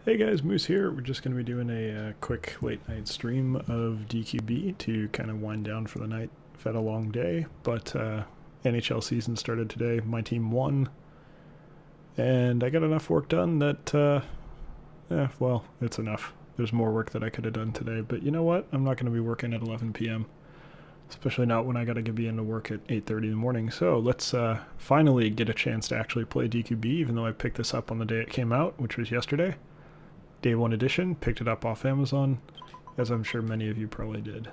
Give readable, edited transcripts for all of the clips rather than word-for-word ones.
Hey guys, Moose here. We're just going to be doing a quick late night stream of DQB to kind of wind down for the night. I've had a long day, but NHL season started today. My team won, and I got enough work done that, well, it's enough. There's more work that I could have done today, but you know what? I'm not going to be working at 11 p.m., especially not when I got to be into work at 8:30 in the morning. So let's finally get a chance to actually play DQB, even though I picked this up on the day it came out, which was yesterday. Day 1 edition, picked it up off Amazon, as I'm sure many of you probably did.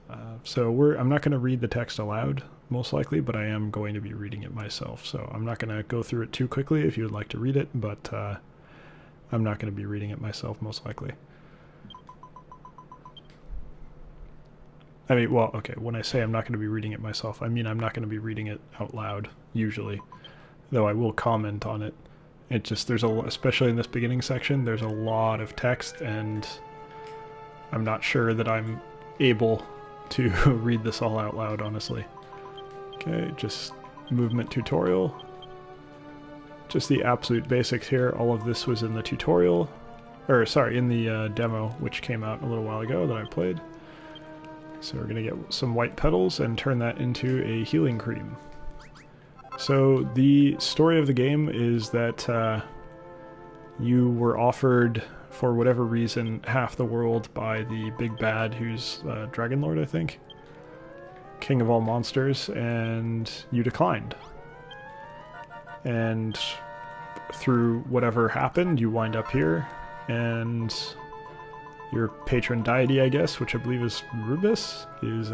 I'm not going to read the text aloud, most likely, but I am going to be reading it myself. So I'm not going to go through it too quickly if you would like to read it, but I'm not going to be reading it myself, most likely. I mean, well, okay, when I say I'm not going to be reading it myself, I mean I'm not going to be reading it out loud, usually, though I will comment on it. It just, especially in this beginning section, there's a lot of text, and I'm not sure that I'm able to read this all out loud, honestly. Okay, just movement tutorial. Just the absolute basics here. All of this was in the tutorial, or sorry, in the demo, which came out a little while ago that I played. So we're going to get some white petals and turn that into a healing cream. So the story of the game is that you were offered, for whatever reason, half the world by the big bad, who's Dragon Lord, I think, king of all monsters, and you declined. And through whatever happened, you wind up here, and your patron deity, I guess, which I believe is Rubus, is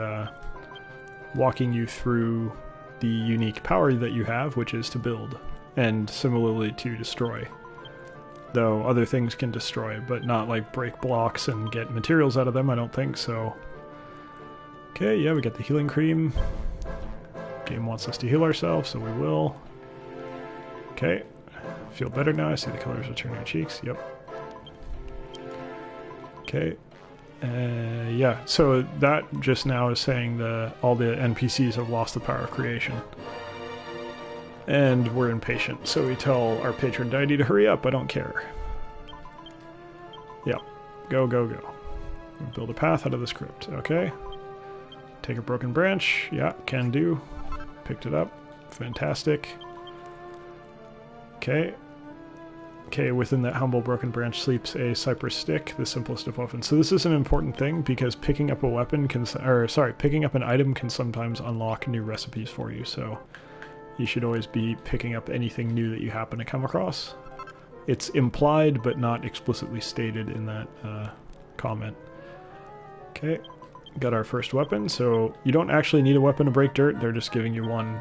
walking you through the unique power that you have, which is to build, and similarly to destroy. Though other things can destroy, but not like break blocks and get materials out of them, I don't think, so... Okay, yeah, we got the healing cream. Game wants us to heal ourselves, so we will. Okay, feel better now, I see the colors returning your cheeks, yep. Okay. Yeah, so that just now is saying all the NPCs have lost the power of creation. And we're impatient, so we tell our patron deity to hurry up, I don't care. Yep, go, go, go. Build a path out of the script, okay. Take a broken branch, yeah, can do. Picked it up, fantastic. Okay. Okay, within that humble broken branch sleeps a cypress stick, the simplest of weapons. So this is an important thing because picking up a weapon picking up an item can sometimes unlock new recipes for you. So you should always be picking up anything new that you happen to come across. It's implied but not explicitly stated in that comment. Okay, got our first weapon. So you don't actually need a weapon to break dirt. They're just giving you one,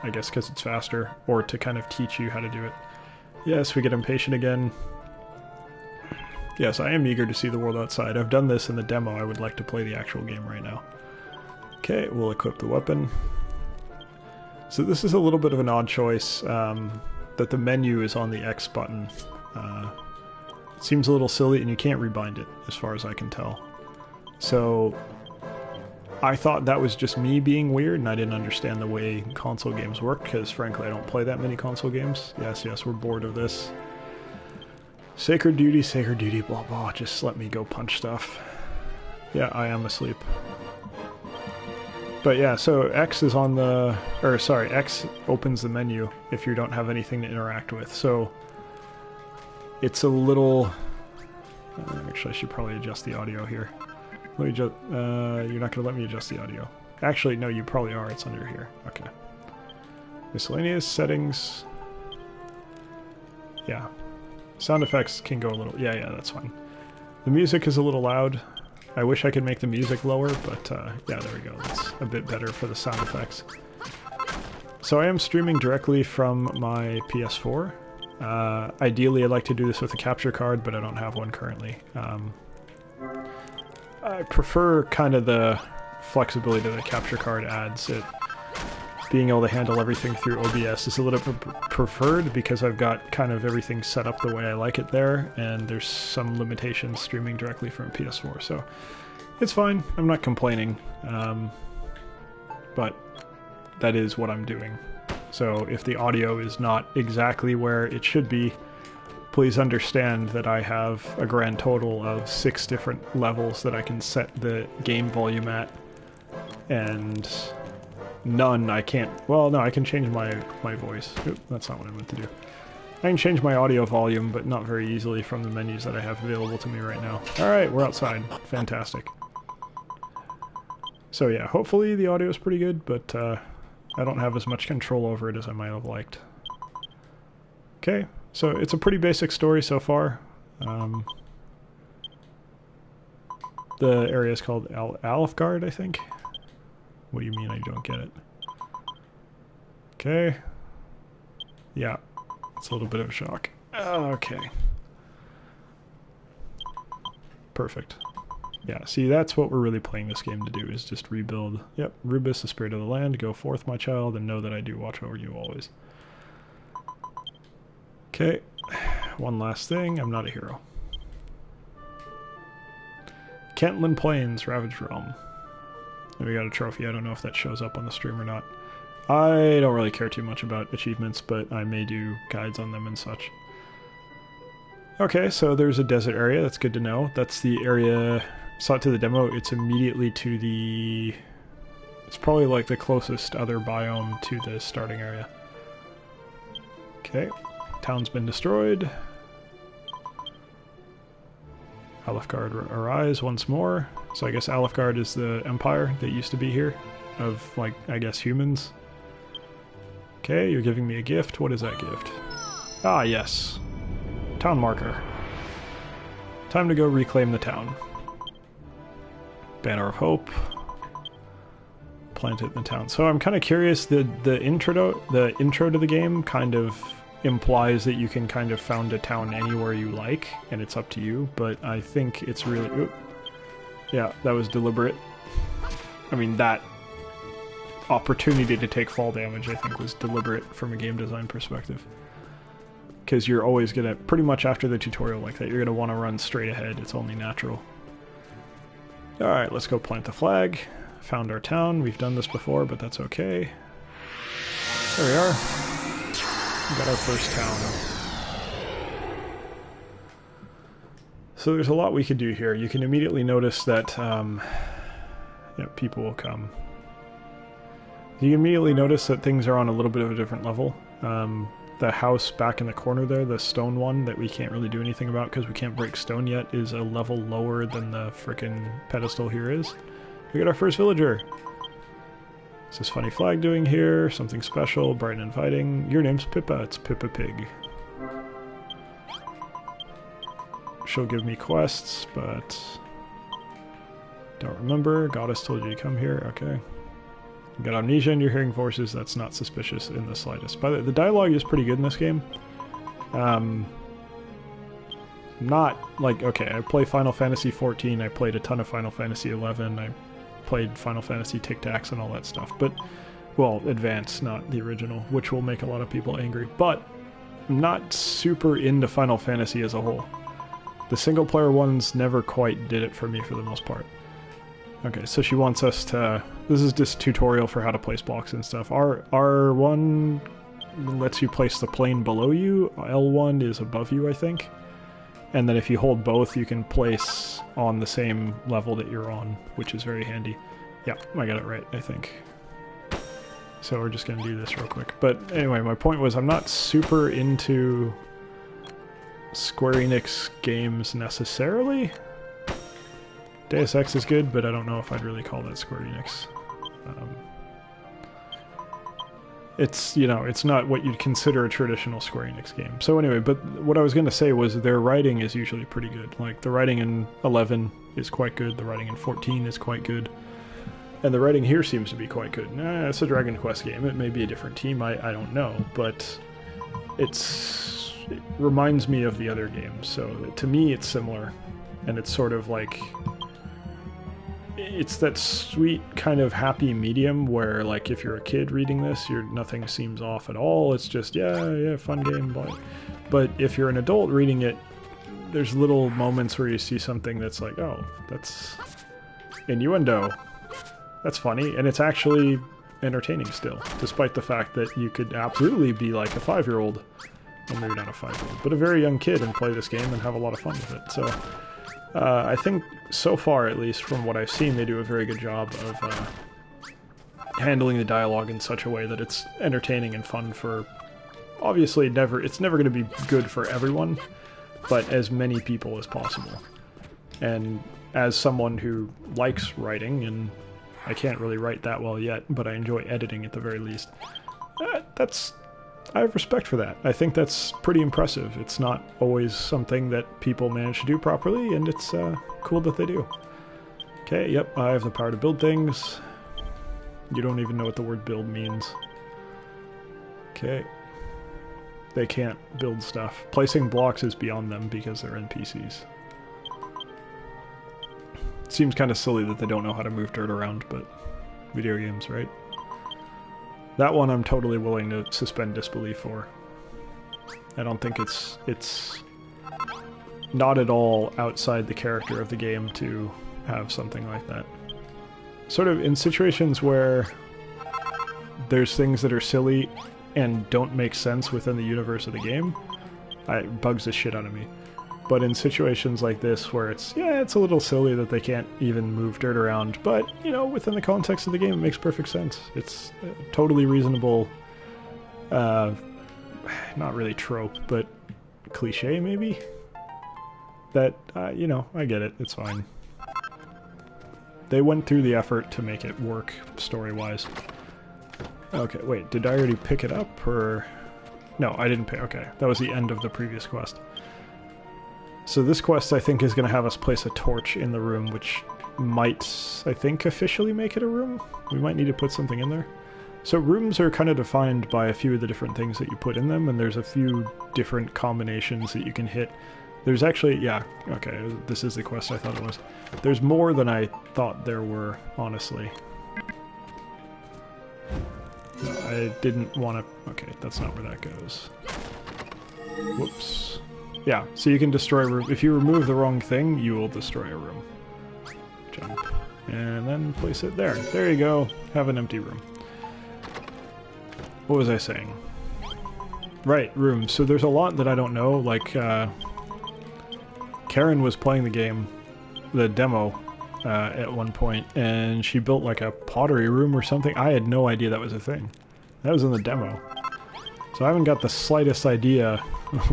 I guess, because it's faster, or to kind of teach you how to do it. Yes, we get impatient again. Yes, I am eager to see the world outside. I've done this in the demo. I would like to play the actual game right now. Okay, we'll equip the weapon. So this is a little bit of an odd choice, that the menu is on the X button. It seems a little silly, and you can't rebind it, as far as I can tell. So I thought that was just me being weird, and I didn't understand the way console games work, because frankly I don't play that many console games. Yes, we're bored of this. Sacred duty, blah blah, just let me go punch stuff. Yeah, I am asleep. But yeah, so X is on the... X opens the menu if you don't have anything to interact with, so... It's a little... Actually, I should probably adjust the audio here. Let me just, you're not going to let me adjust the audio. Actually, no, you probably are. It's under here. Okay. Miscellaneous settings. Yeah. Sound effects can go a little... Yeah, that's fine. The music is a little loud. I wish I could make the music lower, but yeah, there we go. That's a bit better for the sound effects. So I am streaming directly from my PS4. Ideally, I'd like to do this with a capture card, but I don't have one currently. I prefer kind of the flexibility that the capture card adds. Being able to handle everything through OBS is a little bit preferred because I've got kind of everything set up the way I like it there, and there's some limitations streaming directly from PS4, so it's fine. I'm not complaining, but that is what I'm doing. So if the audio is not exactly where it should be, please understand that I have a grand total of 6 different levels that I can set the game volume at, and none I can't... Well, no, I can change my voice. Oop, that's not what I meant to do. I can change my audio volume, but not very easily from the menus that I have available to me right now. Alright, we're outside. Fantastic. So yeah, hopefully the audio is pretty good, but I don't have as much control over it as I might have liked. Okay, so it's a pretty basic story so far. The area is called Alfgard, I think. What do you mean I don't get it? Okay. Yeah, it's a little bit of a shock. Okay. Perfect. Yeah, see, that's what we're really playing this game to do, is just rebuild. Yep, Rubus, the spirit of the land, go forth, my child, and know that I do watch over you always. Okay, one last thing, I'm not a hero. Cantlin Plains, Ravaged Realm. And we got a trophy, I don't know if that shows up on the stream or not. I don't really care too much about achievements, but I may do guides on them and such. Okay, so there's a desert area, that's good to know. That's the area, saw it to the demo, it's immediately to the... It's probably like the closest other biome to the starting area. Okay, town's been destroyed. Alfgard arise once more. So I guess Alfgard is the empire that used to be here, of, like, I guess humans. Okay, you're giving me a gift. What is that gift? Ah, yes. Town marker. Time to go reclaim the town. Banner of Hope. Plant it in the town. So I'm kind of curious, the intro to the game kind of implies that you can kind of found a town anywhere you like, and it's up to you, but I think it's really... Oop. Yeah, that was deliberate. I mean, that opportunity to take fall damage, I think, was deliberate from a game design perspective. Because you're always going to, pretty much after the tutorial like that, you're going to want to run straight ahead. It's only natural. Alright, let's go plant the flag. Found our town. We've done this before, but that's okay. There we are. We got our first town. So there's a lot we could do here. You can immediately notice that yeah, people will come. You can immediately notice that things are on a little bit of a different level. The house back in the corner there, the stone one that we can't really do anything about because we can't break stone yet, is a level lower than the frickin' pedestal here is. We got our first villager. What's this funny flag doing here? Something special, bright and inviting. Your name's Pippa. It's Pippa Pig. She'll give me quests, but don't remember. Goddess told you to come here. Okay. You got amnesia and you're hearing voices. That's not suspicious in the slightest. By the way, the dialogue is pretty good in this game. Not like, okay, I play Final Fantasy XIV. I played a ton of Final Fantasy XI. I played Final Fantasy Tic Tacs and all that stuff. But, well, Advance, not the original, which will make a lot of people angry. But I'm not super into Final Fantasy as a whole. The single-player ones never quite did it for me for the most part. Okay, so she wants us to... This is just tutorial for how to place blocks and stuff. R1 lets you place the plane below you. L1 is above you, I think. And then if you hold both, you can place on the same level that you're on, which is very handy. Yeah, I got it right, I think. So we're just going to do this real quick. But anyway, my point was I'm not super into Square Enix games necessarily. Deus Ex is good, but I don't know if I'd really call that Square Enix. It's, you know, it's not what you'd consider a traditional Square Enix game. So anyway, but what I was going to say was their writing is usually pretty good. Like, the writing in 11 is quite good, the writing in 14 is quite good, and the writing here seems to be quite good. It's a Dragon Quest game, it may be a different team, I don't know, but it reminds me of the other games, so to me it's similar, and it's sort of like... It's that sweet kind of happy medium where, like, if you're a kid reading this, nothing seems off at all. It's just, yeah, fun game. But if you're an adult reading it, there's little moments where you see something that's like, oh, that's innuendo. That's funny. And it's actually entertaining still, despite the fact that you could absolutely be like a 5-year-old well, maybe not a 5-year-old, but a very young kid and play this game and have a lot of fun with it. So I think so far, at least from what I've seen, they do a very good job of handling the dialogue in such a way that it's entertaining and fun for, obviously it's never going to be good for everyone, but as many people as possible. And as someone who likes writing, and I can't really write that well yet, but I enjoy editing at the very least, I have respect for that. I think that's pretty impressive. It's not always something that people manage to do properly, and it's cool that they do. Okay, yep, I have the power to build things. You don't even know what the word build means. Okay. They can't build stuff. Placing blocks is beyond them because they're NPCs. Seems kind of silly that they don't know how to move dirt around, but video games, right? That one I'm totally willing to suspend disbelief for. I don't think it's not at all outside the character of the game to have something like that. Sort of in situations where there's things that are silly and don't make sense within the universe of the game, it bugs the shit out of me. But in situations like this where it's a little silly that they can't even move dirt around, but, you know, within the context of the game it makes perfect sense. It's a totally reasonable, not really trope, but cliche maybe? That, you know, I get it, it's fine. They went through the effort to make it work story-wise. Okay, wait, did I already pick it up, or... No, I didn't pick... Okay, that was the end of the previous quest. So this quest, I think, is going to have us place a torch in the room, which might, I think, officially make it a room? We might need to put something in there. So rooms are kind of defined by a few of the different things that you put in them, and there's a few different combinations that you can hit. There's actually... Yeah, okay, this is the quest I thought it was. There's more than I thought there were, honestly. No, I didn't want to... Okay, that's not where that goes. Whoops. Yeah, so you can destroy a room. If you remove the wrong thing, you will destroy a room. Jump. And then place it there. There you go. Have an empty room. What was I saying? Right, rooms. So there's a lot that I don't know. Like, Karen was playing the game, the demo, at one point, and she built like a pottery room or something. I had no idea that was a thing. That was in the demo. So I haven't got the slightest idea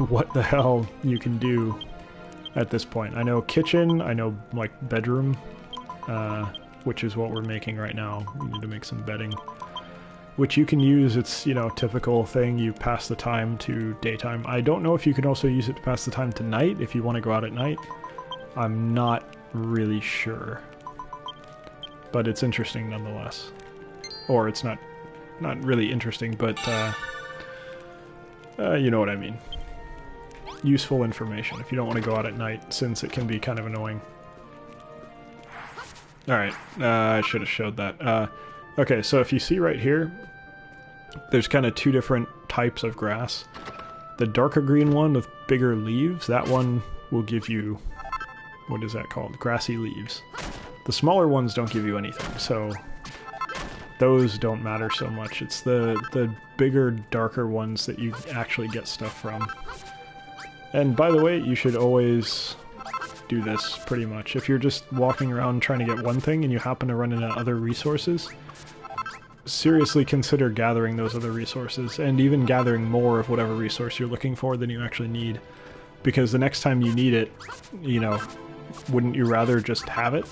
what the hell you can do at this point. I know kitchen, I know like bedroom, which is what we're making right now. We need to make some bedding, which you can use. It's, you know, typical thing. You pass the time to daytime. I don't know if you can also use it to pass the time to night if you want to go out at night. I'm not really sure, but it's interesting nonetheless. Or it's not really interesting, but you know what I mean. Useful information if you don't want to go out at night, since it can be kind of annoying. Alright, I should have showed that. Okay, so if you see right here, there's kind of two different types of grass. The darker green one with bigger leaves, that one will give you... What is that called? Grassy leaves. The smaller ones don't give you anything, so those don't matter so much. It's the bigger, darker ones that you actually get stuff from. And by the way, you should always do this, pretty much. If you're just walking around trying to get one thing and you happen to run into other resources, seriously consider gathering those other resources, and even gathering more of whatever resource you're looking for than you actually need. Because the next time you need it, you know, wouldn't you rather just have it?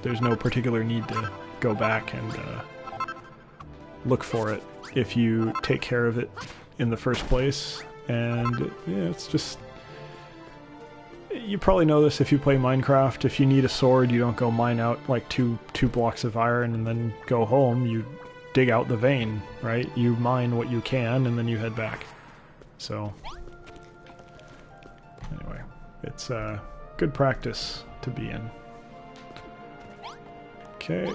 There's no particular need to go back and look for it if you take care of it in the first place. And yeah, it's just... You probably know this if you play Minecraft. If you need a sword, you don't go mine out like two blocks of iron and then go home. You dig out the vein, right? You mine what you can and then you head back. So anyway, it's good practice to be in. Okay.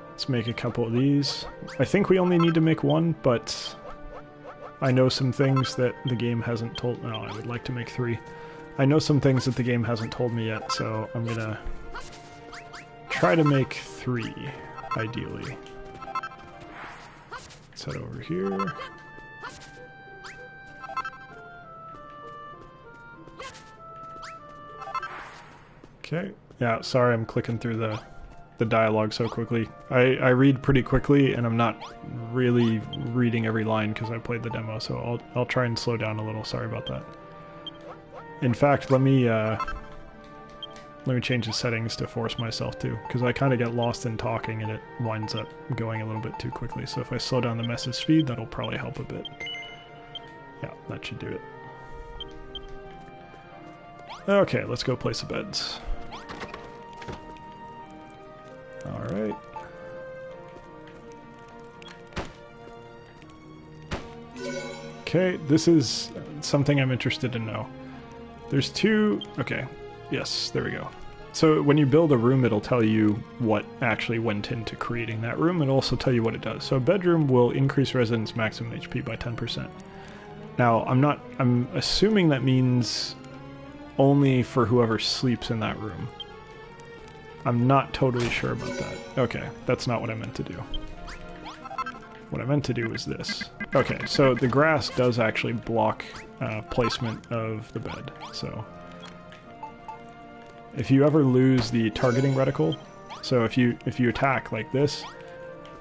Let's make a couple of these. I think we only need to make one, but I know some things that the game hasn't told... No, I would like to make 3. I know some things that the game hasn't told me yet, so I'm gonna try to make 3, ideally. Let's head over here. Okay. Yeah, sorry I'm clicking through the dialogue so quickly. I read pretty quickly, and I'm not really reading every line because I played the demo, so I'll try and slow down a little. Sorry about that. In fact, let me change the settings to force myself to, because I kind of get lost in talking and it winds up going a little bit too quickly. So if I slow down the message speed, that'll probably help a bit. Yeah, that should do it. Okay, let's go place the beds. Alright. Okay, this is something I'm interested to know. There's two... Okay, yes, there we go. So when you build a room, it'll tell you what actually went into creating that room. It'll also tell you what it does. So a bedroom will increase residents' maximum HP by 10%. Now, I'm assuming that means only for whoever sleeps in that room. I'm not totally sure about that. Okay, that's not what I meant to do. What I meant to do was this. Okay, so the grass does actually block placement of the bed. So if you ever lose the targeting reticle, so if you attack like this,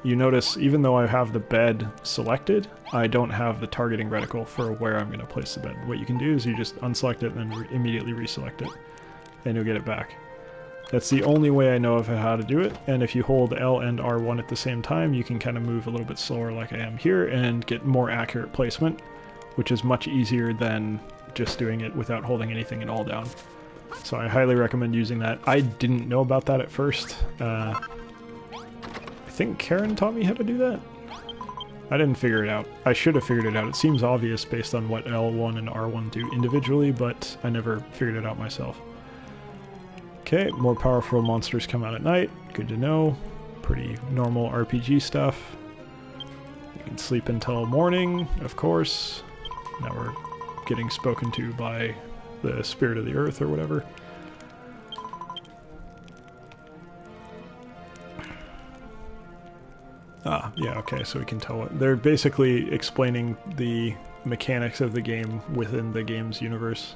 you notice even though I have the bed selected, I don't have the targeting reticle for where I'm going to place the bed. What you can do is you just unselect it and then immediately reselect it, and you'll get it back. That's the only way I know of how to do it, and if you hold L and R1 at the same time, you can kind of move a little bit slower like I am here and get more accurate placement, which is much easier than just doing it without holding anything at all down. So I highly recommend using that. I didn't know about that at first. I think Karen taught me how to do that. I didn't figure it out. I should have figured it out. It seems obvious based on what L1 and R1 do individually, but I never figured it out myself. Okay, more powerful monsters come out at night. Good to know. Pretty normal RPG stuff. You can sleep until morning, of course. Now we're getting spoken to by the spirit of the earth or whatever. Ah, yeah, okay, so we can tell what... They're basically explaining the mechanics of the game within the game's universe.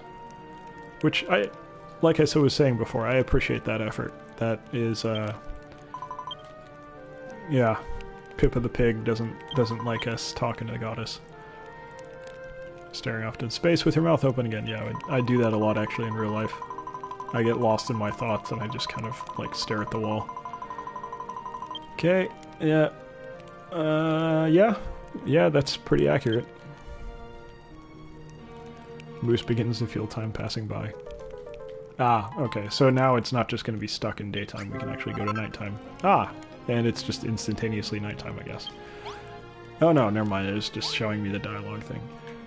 Which like I was saying before, I appreciate that effort. That is, yeah, Pippa the pig doesn't like us talking to the goddess. Staring off into space with your mouth open again. Yeah, I do that a lot actually in real life. I get lost in my thoughts and I just kind of like stare at the wall. Okay, yeah. Yeah, that's pretty accurate. Moose begins to feel time passing by. Ah, okay, so now it's not just going to be stuck in daytime, we can actually go to nighttime. Ah, and it's just instantaneously nighttime, I guess. Oh no, never mind, it was just showing me the dialogue thing.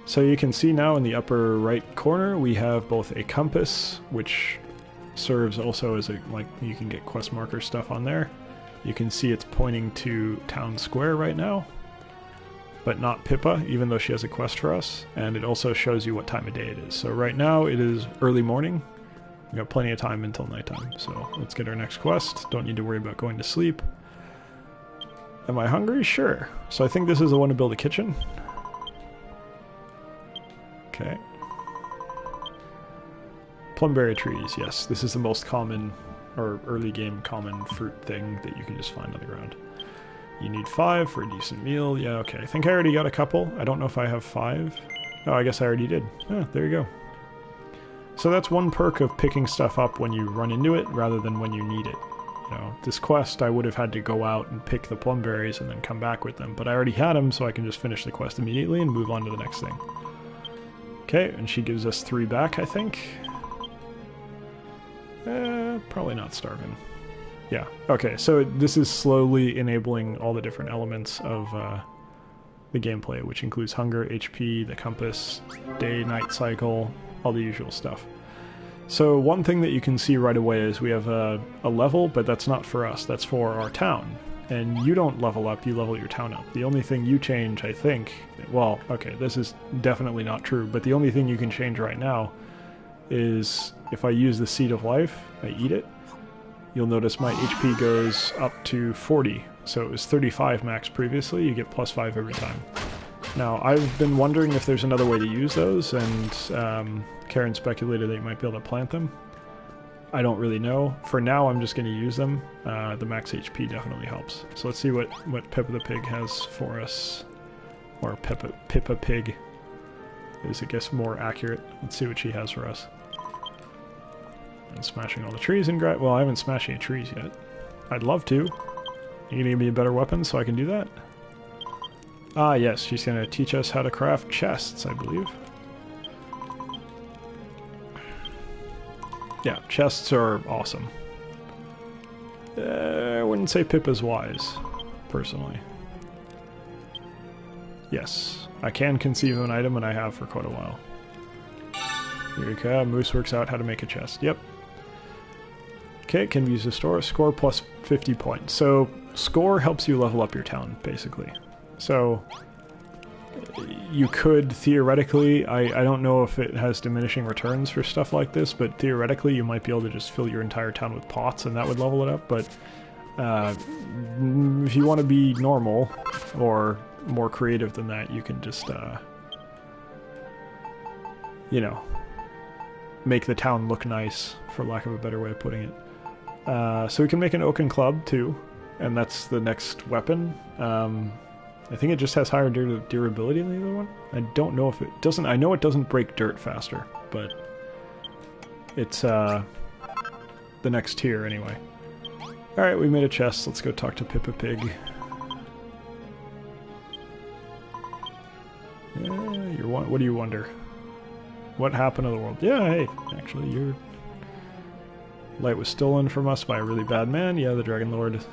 So you can see now in the upper right corner, we have both a compass, which serves also as a, like, you can get quest marker stuff on there. You can see it's pointing to Town Square right now, but not Pippa, even though she has a quest for us. And it also shows you what time of day it is. So right now it is early morning. We've got plenty of time until nighttime, so let's get our next quest. Don't need to worry about going to sleep. Am I hungry? Sure. So I think this is the one to build a kitchen. Okay. Plumberry trees, yes. This is the most common, or early game common fruit thing that you can just find on the ground. You need 5 for a decent meal. Yeah, okay. I think I already got a couple. I don't know if I have 5. Oh, I guess I already did. Ah, there you go. So that's one perk of picking stuff up when you run into it rather than when you need it. You know, this quest I would have had to go out and pick the plumberries and then come back with them, but I already had them, so I can just finish the quest immediately and move on to the next thing. Okay, and she gives us 3 back, I think. Probably not starving. Yeah, okay, so this is slowly enabling all the different elements of the gameplay, which includes hunger, HP, the compass, day-night cycle, all the usual stuff. So one thing that you can see right away is we have a level, but that's not for us, that's for our town. And you don't level up, you level your town up. The only thing you change, I think, well, okay, this is definitely not true, but the only thing you can change right now is if I use the Seed of Life, I eat it, you'll notice my HP goes up to 40. So it was 35 max previously, you get plus 5 every time. Now, I've been wondering if there's another way to use those, and Karen speculated that you might be able to plant them. I don't really know. For now, I'm just going to use them. The max HP definitely helps. So let's see what Peppa the Pig has for us. Or Pippa Pig is, I guess, more accurate. Let's see what she has for us. And smashing all the trees and well, I haven't smashed any trees yet. I'd love to. You gonna give me a better weapon so I can do that? Ah, yes, she's gonna teach us how to craft chests, I believe. Yeah, chests are awesome. I wouldn't say Pippa's wise, personally. Yes, I can conceive of an item, and I have for quite a while. Eureka, Moose works out how to make a chest. Yep. Okay, can we use the store? Score plus 50 points. So, score helps you level up your town, basically. So, you could, theoretically, I don't know if it has diminishing returns for stuff like this, but theoretically you might be able to just fill your entire town with pots and that would level it up, but if you want to be normal, or more creative than that, you can just, you know, make the town look nice, for lack of a better way of putting it. So we can make an oaken club, too, and that's the next weapon. I think it just has higher durability than the other one. I don't know if it doesn't. I know it doesn't break dirt faster, but it's the next tier anyway. Alright, we made a chest. Let's go talk to Pippa Pig. What do you wonder? What happened to the world? Yeah, hey, actually, your light was stolen from us by a really bad man. Yeah, the Dragon Lord.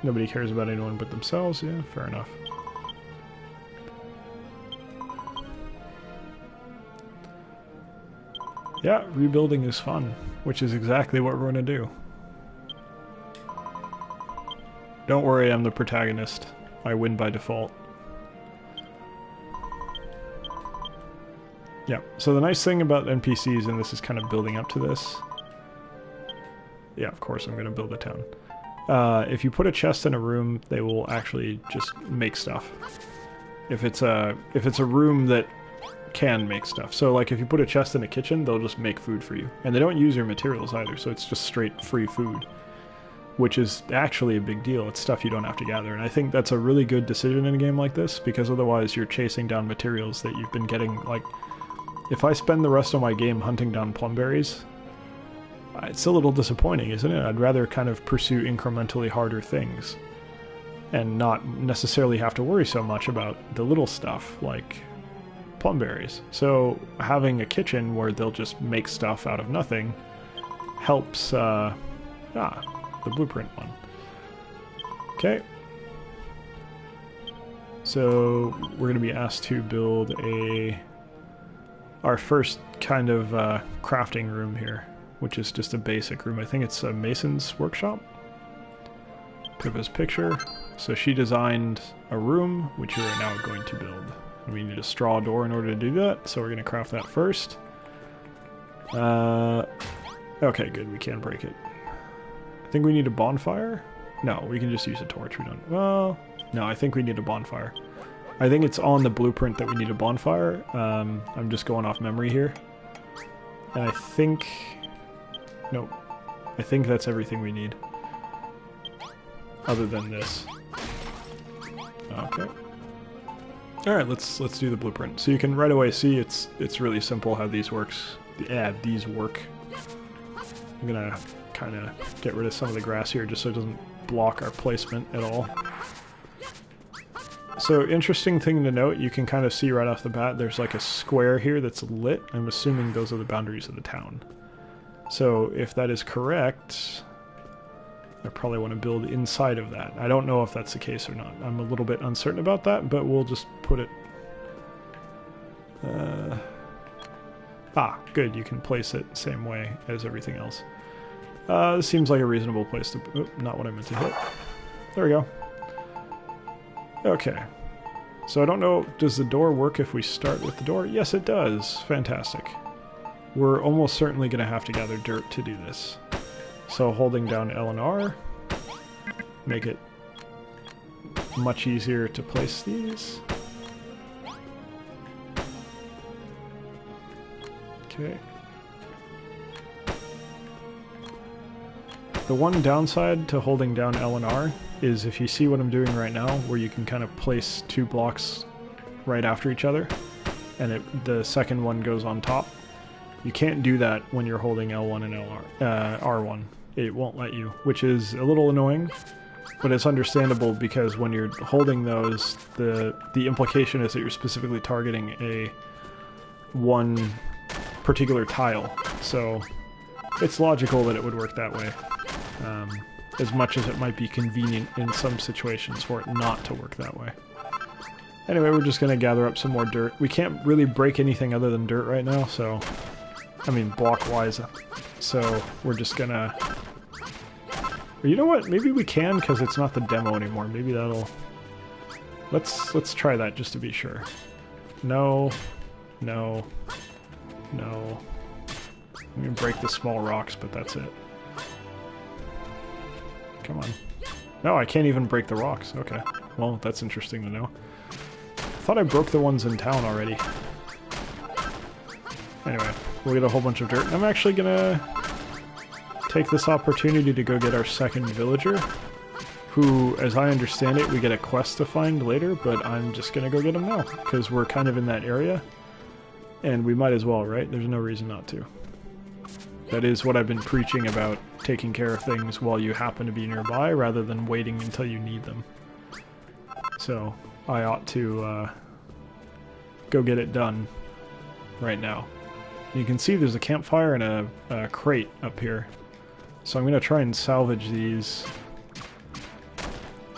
Nobody cares about anyone but themselves. Yeah, fair enough. Yeah, rebuilding is fun, which is exactly what we're going to do. Don't worry, I'm the protagonist. I win by default. Yeah, so the nice thing about NPCs, and this is kind of building up to this... Yeah, of course I'm going to build a town. If you put a chest in a room, they will actually just make stuff. If it's a room that can make stuff. So like if you put a chest in a kitchen, they'll just make food for you. And they don't use your materials either, so it's just straight free food. Which is actually a big deal. It's stuff you don't have to gather. And I think that's a really good decision in a game like this, because otherwise you're chasing down materials that you've been getting, like... If I spend the rest of my game hunting down plumberries, it's a little disappointing, isn't it? I'd rather kind of pursue incrementally harder things and not necessarily have to worry so much about the little stuff like plumberries. So having a kitchen where they'll just make stuff out of nothing helps, the blueprint one. Okay. So we're going to be asked to build our first kind of crafting room here, which is just a basic room. I think it's a mason's workshop. Pippa's picture. So she designed a room, which we are now going to build. And we need a straw door in order to do that, so we're going to craft that first. Okay, good, we can break it. I think we need a bonfire? No, we can just use a torch. We don't... Well, no, I think we need a bonfire. I think it's on the blueprint that we need a bonfire. I'm just going off memory here. And I think... Nope. I think that's everything we need. Other than this. Okay. Alright, let's do the blueprint. So you can right away see it's really simple how these works. Yeah, these work. I'm gonna kind of get rid of some of the grass here just so it doesn't block our placement at all. So, interesting thing to note, you can kind of see right off the bat there's like a square here that's lit. I'm assuming those are the boundaries of the town. So, if that is correct, I probably want to build inside of that. I don't know if that's the case or not. I'm a little bit uncertain about that, but we'll just put it... good, you can place it the same way as everything else. This seems like a reasonable place to... Oop, not what I meant to hit. There we go. Okay. So I don't know, does the door work if we start with the door? Yes, it does. Fantastic. We're almost certainly going to have to gather dirt to do this. So holding down L and R, make it much easier to place these. Okay. The one downside to holding down L and R is if you see what I'm doing right now, where you can kind of place 2 blocks right after each other, and the second one goes on top. You can't do that when you're holding L1 and R1. It won't let you, which is a little annoying, but it's understandable because when you're holding those, the implication is that you're specifically targeting one particular tile. So it's logical that it would work that way. As much as it might be convenient in some situations for it not to work that way. Anyway, we're just going to gather up some more dirt. We can't really break anything other than dirt right now, so... I mean, block-wise. So, we're just going to... You know what? Maybe we can, because it's not the demo anymore. Maybe that'll... Let's try that, just to be sure. No. No. No. I'm going to break the small rocks, but that's it. Come on. No, I can't even break the rocks. Okay. Well, that's interesting to know. I thought I broke the ones in town already. Anyway, we'll get a whole bunch of dirt. I'm actually gonna take this opportunity to go get our second villager, who, as I understand it, we get a quest to find later, but I'm just gonna go get him now, because we're kind of in that area, and we might as well, right? There's no reason not to. That is what I've been preaching about, taking care of things while you happen to be nearby, rather than waiting until you need them. So, I ought to go get it done right now. You can see there's a campfire and a crate up here. So I'm going to try and salvage these.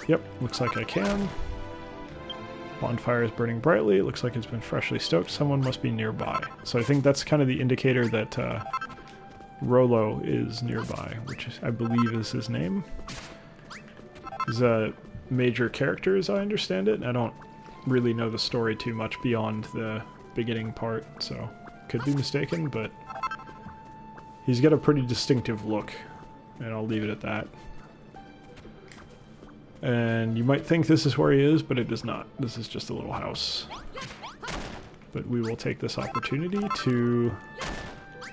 Yep, looks like I can. Bonfire is burning brightly. It looks like it's been freshly stoked. Someone must be nearby. So I think that's kind of the indicator that Rollo is nearby, which I believe is his name. He's a major character, as I understand it. I don't really know the story too much beyond the beginning part, so could be mistaken, but he's got a pretty distinctive look, and I'll leave it at that. And you might think this is where he is, but it is not. This is just a little house. But we will take this opportunity to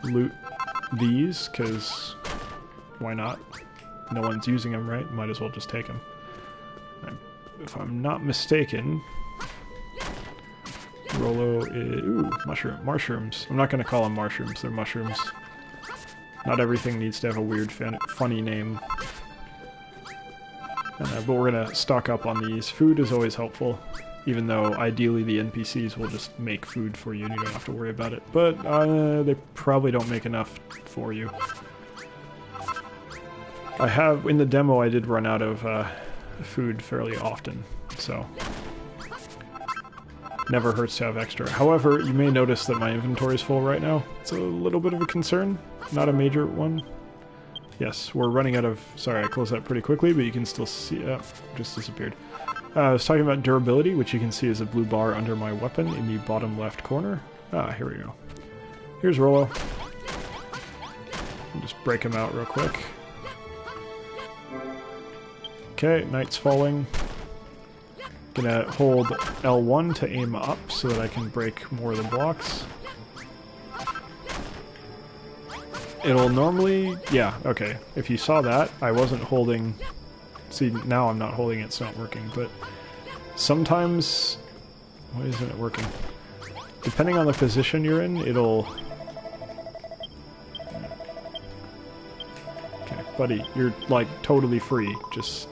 loot these, because why not? No one's using them, right? Might as well just take them. If I'm not mistaken, Rollo is... Ooh, mushrooms. I'm not going to call them mushrooms, they're mushrooms. Not everything needs to have a weird, funny name. But we're going to stock up on these. Food is always helpful, even though ideally the NPCs will just make food for you and you don't have to worry about it. But they probably don't make enough for you. In the demo I did run out of food fairly often, so never hurts to have extra. However, you may notice that my inventory is full right now. It's a little bit of a concern, not a major one. Yes, we're running out of... Sorry, I closed that pretty quickly, but you can still see... just disappeared. I was talking about durability, which you can see is a blue bar under my weapon in the bottom left corner. Here we go. Here's Rollo. I'll just break him out real quick. Okay, night's falling. Gonna hold L1 to aim up so that I can break more of the blocks. It'll normally... Yeah, okay. If you saw that, I wasn't holding... See, now I'm not holding it, it's not working, but sometimes... Why isn't it working? Depending on the position you're in, it'll... Okay, buddy, you're, like, totally free. Just...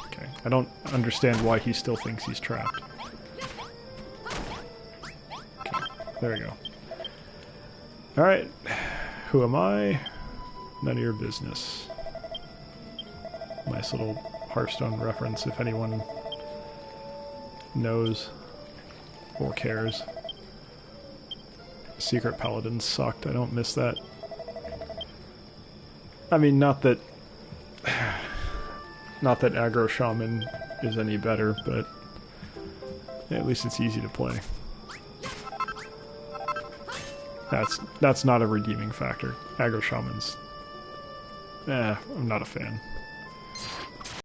Okay, I don't understand why he still thinks he's trapped. There we go. Alright. Who am I? None of your business. Nice little Hearthstone reference if anyone knows or cares. Secret Paladin sucked. I don't miss that. I mean, not that Aggro Shaman is any better, but yeah, at least it's easy to play. That's not a redeeming factor. Aggro Shamans, I'm not a fan.